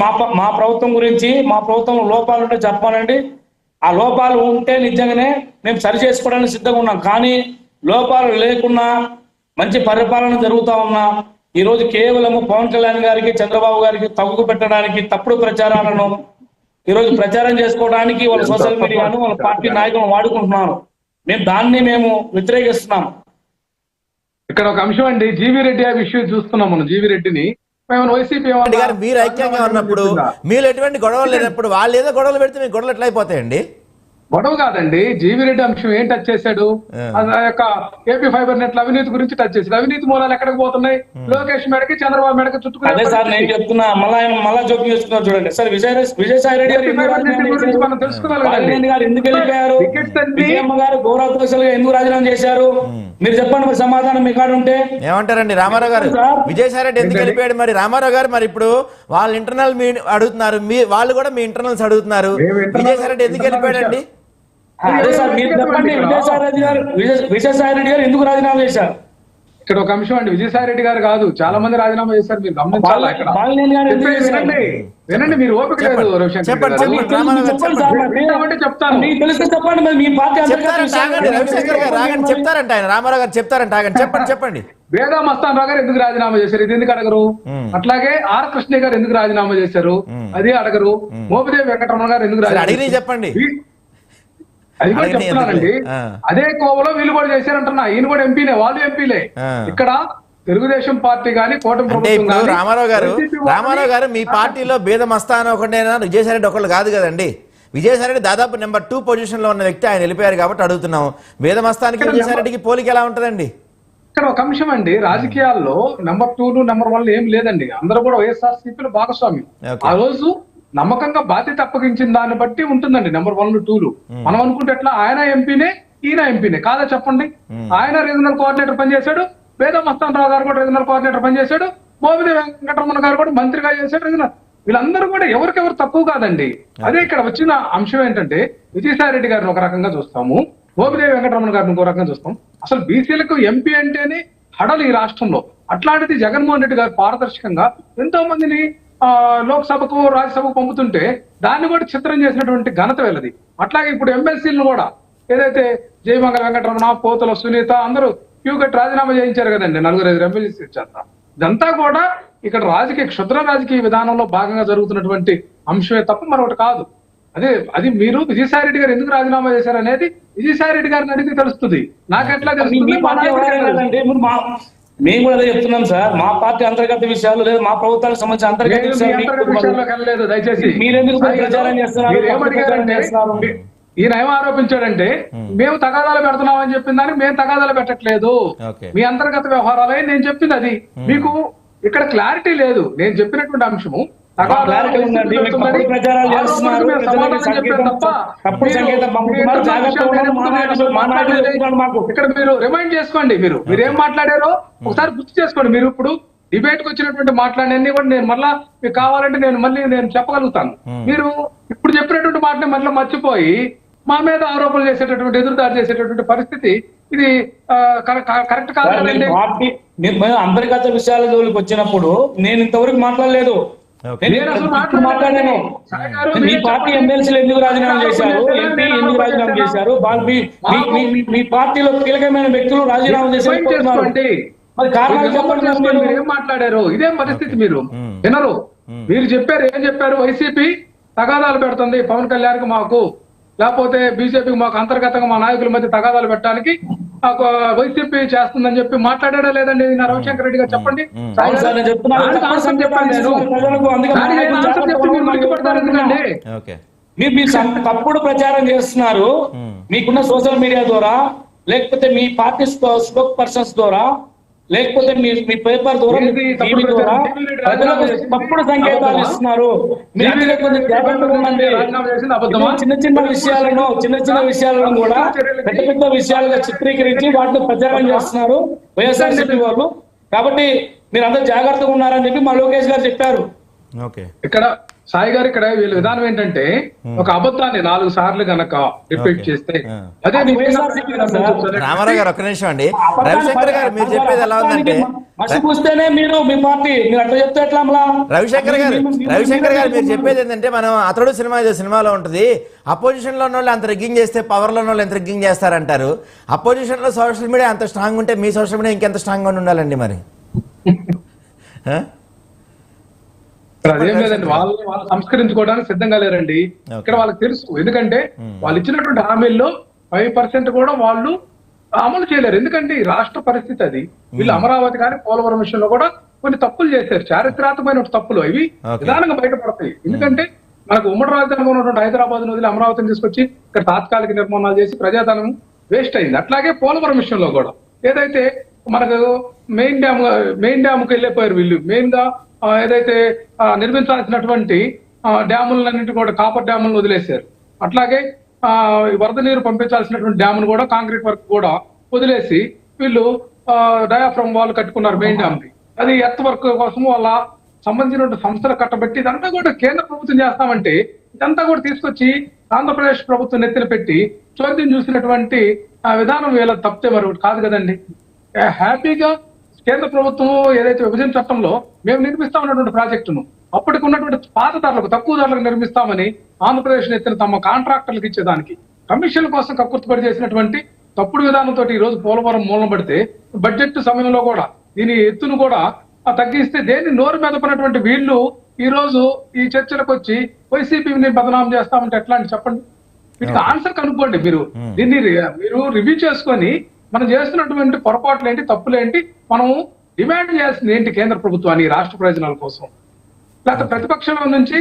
మా ప్రభుత్వం గురించి, మా ప్రభుత్వం లోపాలు ఉంటే చెప్పాలండి. ఆ లోపాలు ఉంటే నిజంగానే మేము సరి చేసుకోవడానికి సిద్ధంగా ఉన్నాం. కానీ లోపాలు లేకున్నా మంచి పరిపాలన జరుగుతా ఉన్నా ఈరోజు కేవలం పవన్ కళ్యాణ్ గారికి, చంద్రబాబు గారికి తగ్గు పెట్టడానికి తప్పుడు ప్రచారాలను ఈరోజు ప్రచారం చేసుకోవడానికి వాళ్ళ సోషల్ మీడియాను వాళ్ళ పార్టీ నాయకులను వాడుకుంటున్నారు. మేము వ్యతిరేకిస్తున్నాం. ఇక్కడ ఒక అంశం అండి, జీవీ రెడ్డి ఆ విషయం చూస్తున్నాం. మనం జీవీ రెడ్డిని వైసీపీ మీరు ఐక్యంగా ఉన్నప్పుడు, మీరు ఎటువంటి గొడవలు లేనప్పుడు వాళ్ళు ఏదో గొడవలు పెడితే మీకు గొడవలు ఎట్లా అయిపోతాయండి? గొడవ కాదండి, జీవీ రెడ్డి అంశం ఏం టచ్ చేశాడు? ఆ యొక్క ఏపీ ఫైబర్ నెట్ల అవినీతి గురించి టచ్ చేశాడు. అవినీతి మూలాలు ఎక్కడికి పోతున్నాయి? లోకేష్ మేడకి, చంద్రబాబు మేడకి చుట్టుకునే. అదే సార్ నేను చెప్తున్నా, మళ్ళా జోక్యం చేస్తున్నారు చూడండి సార్. విజయసాయి రెడ్డి గురించి మనం తెలుసుకోవాలి. ఎందుకు వెళ్ళిపోయారు? విజయమ్మ గారు గౌరవోత్తరాలుగా ఎందుకు రాజీనామా చేశారు? మీరు చెప్పండి మరి, సమాధానం మీ కాడ ఉంటే. ఏమంటారండి రామారావు గారు? విజయసాయి రెడ్డి ఎందుకు వెళ్ళిపోయాడు మరి? రామారావు గారు మరి ఇప్పుడు వాళ్ళ ఇంటర్నల్ అడుగుతున్నారు, వాళ్ళు కూడా మీ ఇంటర్నల్స్ అడుగుతున్నారు. విజయసాయి రెడ్డి ఎందుకు వెళ్ళిపోయాడండి? అదే సార్ మీరు చెప్పండి, విజయసాయి రెడ్డి గారు ఎందుకు రాజీనామా చేశారు? ఇక్కడ ఒక అంశం అండి, విజయసాయి రెడ్డి గారు కాదు, చాలా మంది రాజీనామా చేశారు. మీరు గమనించాలి. వినండి, మీరు ఓపిక లేదు. చెప్పండి. చెప్తారంట ఆయన, రామారావు గారు చెప్తారంట. చెప్పండి. వేదా మస్తాన్ రావు గారు ఎందుకు రాజీనామా చేశారు? ఇది ఎందుకు అడగరు? అట్లాగే ఆర్ కృష్ణ గారు ఎందుకు రాజీనామా చేశారు? అది అడగరు. మోపిదేవి వెంకటరమణ గారు ఎందుకు రాజీనామా? చెప్పండి. అది కూడా చెప్తున్నానండి. అదే కోవలో వీళ్ళు కూడా చేశారంటున్నా. ఈయన కూడా ఎంపీలే, వాళ్ళు ఎంపీలే. ఇక్కడ తెలుగుదేశం పార్టీ గానీ కూటమి ప్రభుత్వం. రామారావు గారు మీ పార్టీలో భేదమస్తాను ఒకటేనా? విజయసాయి రెడ్డి ఒకళ్ళు కాదు కదండి. విజయసాయి రెడ్డి దాదాపు నెంబర్ 2 పొజిషన్ లో ఉన్న వ్యక్తి, ఆయన వెళ్ళిపోయారు కాబట్టి అడుగుతున్నాం. భేదమస్తానికి విజయసాయి రెడ్డికి పోలిక ఎలా ఉంటదండి? ఇక్కడ ఒక అంశం అండి, రాజకీయాల్లో నెంబర్ 2 నెంబర్ 1 ఏం లేదండి. అందరూ కూడా వైఎస్ఆర్సీపీలో భాగస్వామి. ఆ రోజు నమ్మకంగా బాధ్యత అప్పగించిన దాన్ని బట్టి ఉంటుందండి నెంబర్ 1, 2. మనం అనుకుంటే ఎట్లా? ఆయన ఎంపీనే, ఈయన ఎంపీనే కాదా చెప్పండి? ఆయన రీజనల్ కోఆర్డినేటర్ పనిచేశాడు, వేదా మస్తాన్ రావు గారు కూడా రీజనల్ కోఆర్డినేటర్ పనిచేశాడు, మోపిదేవి వెంకటరమణ గారు కూడా మంత్రిగా చేశాడు రీజనల్. వీళ్ళందరూ కూడా ఎవరికెవరు తక్కువ కాదండి. అదే ఇక్కడ వచ్చిన అంశం ఏంటంటే, విజయసాయి రెడ్డి గారిని ఒక రకంగా చూస్తాము, మోపిదేవి వెంకటరమణ గారిని ఇంకో రకంగా చూస్తాం. అసలు బీసీలకు ఎంపీ అంటేనే హడలు ఈ రాష్ట్రంలో. అట్లాంటిది జగన్మోహన్ రెడ్డి గారు పారదర్శకంగా ఎంతో మందిని లోక్సభకు, రాజ్యసభకు పంపుతుంటే దాన్ని కూడా చిత్రం చేసినటువంటి ఘనత వెళ్ళది. అట్లాగే ఇప్పుడు ఎమ్మెల్సీలను కూడా ఏదైతే జయమంగళ వెంకటరమణ, పోతుల సునీత అందరూ క్యూ కట్టి రాజీనామా చేయించారు కదండి, 4-5 ఎమ్మెల్సీ చేత. ఇదంతా కూడా ఇక్కడ క్షుద్ర రాజకీయ విధానంలో భాగంగా జరుగుతున్నటువంటి అంశమే తప్ప మరొకటి కాదు. అది మీరు విజయసాయి రెడ్డి గారు ఎందుకు రాజీనామా చేశారు అనేది విజయసాయి రెడ్డి గారిని అడిగితే తెలుస్తుంది. నాకెట్లా తెలుస్తుంది? మేము కూడా అదే చెప్తున్నాం సార్. మా పార్టీ అంతర్గత విషయాలు లేదు, మా ప్రభుత్వానికి సంబంధించిన అంతర్గత విషయాలు దయచేసి మీరెందుకు ప్రచారం చేస్తున్నారు? ఈయన ఏం ఆరోపించాడంటే, మేము తగాదాలు పెడుతున్నామని చెప్పిన దానికి మేము తగాదాలు పెట్టట్లేదు, మీ అంతర్గత వ్యవహారాలే నేను చెప్పింది. అది మీకు ఇక్కడ క్లారిటీ లేదు. నేను చెప్పినటువంటి అంశము ఇక్కడ మీరు రిమైండ్ చేసుకోండి. మీరు ఏం మాట్లాడారో ఒకసారి గుర్తు చేసుకోండి. మీరు ఇప్పుడు డిబేట్ కి వచ్చినటువంటి మాట్లాడినన్ని కూడా నేను మళ్ళా మీకు కావాలంటే నేను చెప్పగలుగుతాను. మీరు ఇప్పుడు చెప్పినటువంటి మాటని మళ్ళీ మర్చిపోయి మా మీద ఆరోపణలు చేసేటటువంటి, ఎదురుదాడి చేసేటటువంటి పరిస్థితి ఇది కరెక్ట్ కాదండి. అంతర్గత విషయాల జోలికి వచ్చినప్పుడు నేను ఇంతవరకు మాట్లాడలేదు. మాట్లాడాను. మీ పార్టీ ఎమ్మెల్సీలు ఎందుకు రాజీనామా చేశారు, ఎంపీ ఎందుకు రాజీనామా చేశారు, మీ పార్టీలో కీలకమైన వ్యక్తులు రాజీనామా చేశారు. మరి కారణాలు చెప్పండి. ఏం మాట్లాడారు? ఇదేం పరిస్థితి? మీరు వినరు. మీరు చెప్పారు, ఏం చెప్పారు? వైసీపీ తగాదాలు పెడుతుంది పవన్ కళ్యాణ్ కి, మాకు, లేకపోతే బీజేపీకి మాకు అంతర్గతంగా మా నాయకుల మధ్య తగాదాలు పెట్టడానికి వైసీపీ చేస్తుందని చెప్పి మాట్లాడాడా లేదండి రవిశంకర్ రెడ్డి గారు? చెప్పండి. మీరు తప్పుడు ప్రచారం చేస్తున్నారు. మీకున్న సోషల్ మీడియా ద్వారా, లేకపోతే మీ పార్టీ స్పోక్ పర్సన్స్ ద్వారా, లేకపోతే మీ పేపర్ ద్వారా, టీవీ ద్వారా ప్రజలకు తప్పుడు సంకేతాలు ఇస్తున్నారు. చిన్న చిన్న విషయాలను కూడా పెద్ద విషయాలుగా చిత్రీకరించి వాటిని ప్రచారం చేస్తున్నారు వైఎస్ఆర్సీపీ వాళ్ళు. కాబట్టి మీరు అందరూ జాగ్రత్తగా ఉన్నారని చెప్పి మా లోకేష్ గారు చెప్పారు. ఓకే. ఇక్కడ సాయి గారు ఇక్కడ వీళ్ళ విధానం ఏంటంటే ఒక అబద్ధాన్ని 4 సార్లు గనక రిపీట్ చేస్తే అదే అది నిజంగా వైఎస్ఆర్సీపీ కదా సార్? రామారావు గారు ఒక్క నిమిషం అండి. రవిశంకర్ గారు మీరు చెప్పేది ఎలా ఉందంటే మసి పూస్తేనే మీరు మీ పార్టీ మీరు అట్లా చెప్తే ఎట్లా అమలా? రవిశంకర్ గారు మీరు చెప్పేది ఏంటంటే మనం అతడు సినిమాలో ఉంటుంది, అపోజిషన్ లో ఉన్న వాళ్ళు అంత రిగ్గింగ్ చేస్తే పవర్ లో ఉన్న వాళ్ళు ఎంత రిగ్గింగ్ చేస్తారంటారు. అపోజిషన్ లో సోషల్ మీడియా అంత స్ట్రాంగ్ ఉంటే మీ సోషల్ మీడియా ఇంకెంత స్ట్రాంగ్ గా ఉండాలండి మరి? ఇక్కడ అదేం లేదండి, వాళ్ళు సంస్కరించుకోవడానికి సిద్ధంగా లేరండి. ఇక్కడ వాళ్ళకి తెలుసు, ఎందుకంటే వాళ్ళు ఇచ్చినటువంటి హామీల్లో 5% కూడా వాళ్ళు అమలు చేయలేరు. ఎందుకంటే ఈ రాష్ట్ర పరిస్థితి అది. వీళ్ళు అమరావతి కానీ పోలవరం విషయంలో కూడా కొన్ని తప్పులు చేశారు, చారిత్రాత్మకమైన తప్పులు. అవి నిదానంగా బయటపడతాయి. ఎందుకంటే మనకు ఉమ్మడి రాజధానిగా ఉన్నటువంటి హైదరాబాద్ వదిలి అమరావతిని తీసుకొచ్చి ఇక్కడ తాత్కాలిక నిర్మాణాలు చేసి ప్రజాధనం వేస్ట్ అయింది. అట్లాగే పోలవరం విషయంలో కూడా ఏదైతే మనకు మెయిన్ డ్యామ్కి వెళ్ళిపోయారు వీళ్ళు. మెయిన్ గా ఏదైతే నిర్మించాల్సినటువంటి డ్యాములన్నింటి కూడా కాపర్ డ్యాములను వదిలేశారు. అట్లాగే వరద నీరు పంపించాల్సినటువంటి డ్యామును కూడా కాంక్రీట్ వర్క్ కూడా వదిలేసి వీళ్ళు డయాఫ్రమ్ వాల్ కట్టుకున్నారు మెయిన్ డ్యామ్ కి. అది ఎర్త్ వర్క్ కోసం వాళ్ళ సంబంధించినటువంటి సంస్థలు కట్టబెట్టి ఇదంతా కూడా కేంద్ర ప్రభుత్వం చేస్తామంటే ఇదంతా కూడా తీసుకొచ్చి ఆంధ్రప్రదేశ్ ప్రభుత్వం నెత్తిన పెట్టి చోద్యం చూసినటువంటి విధానం వీళ్ళ తప్పితే మరి కాదు కదండి. హ్యాపీగా కేంద్ర ప్రభుత్వం ఏదైతే విభజన చట్టంలో మేము నిర్మిస్తా ఉన్నటువంటి ప్రాజెక్టును అప్పటికి ఉన్నటువంటి పాత ధరలకు తక్కువ ధరలకు నిర్మిస్తామని ఆంధ్రప్రదేశ్ ఎత్తిన తమ కాంట్రాక్టర్లకు ఇచ్చేదానికి కమిషన్ కోసం కక్కుర్తిపడి చేసినటువంటి తప్పుడు విధానంతో ఈ రోజు పోలవరం మూలం పడితే బడ్జెట్ సమయంలో కూడా దీని ఎత్తును కూడా తగ్గిస్తే దేన్ని నోరు మెదపనటువంటి వీళ్ళు ఈ రోజు ఈ చర్చలకు వచ్చి వైసీపీని బదనాం చేస్తామంటే ఎట్లా అని చెప్పండి. వీటికి ఆన్సర్ కనుక్కోండి. మీరు దీన్ని మీరు రివ్యూ చేసుకొని మనం చేస్తున్నటువంటి పొరపాట్లు ఏంటి, తప్పులేంటి, మనం డిమాండ్ చేయాల్సింది ఏంటి కేంద్ర ప్రభుత్వాన్ని రాష్ట్ర ప్రయోజనాల కోసం. లేకపోతే ప్రతిపక్షంలో నుంచి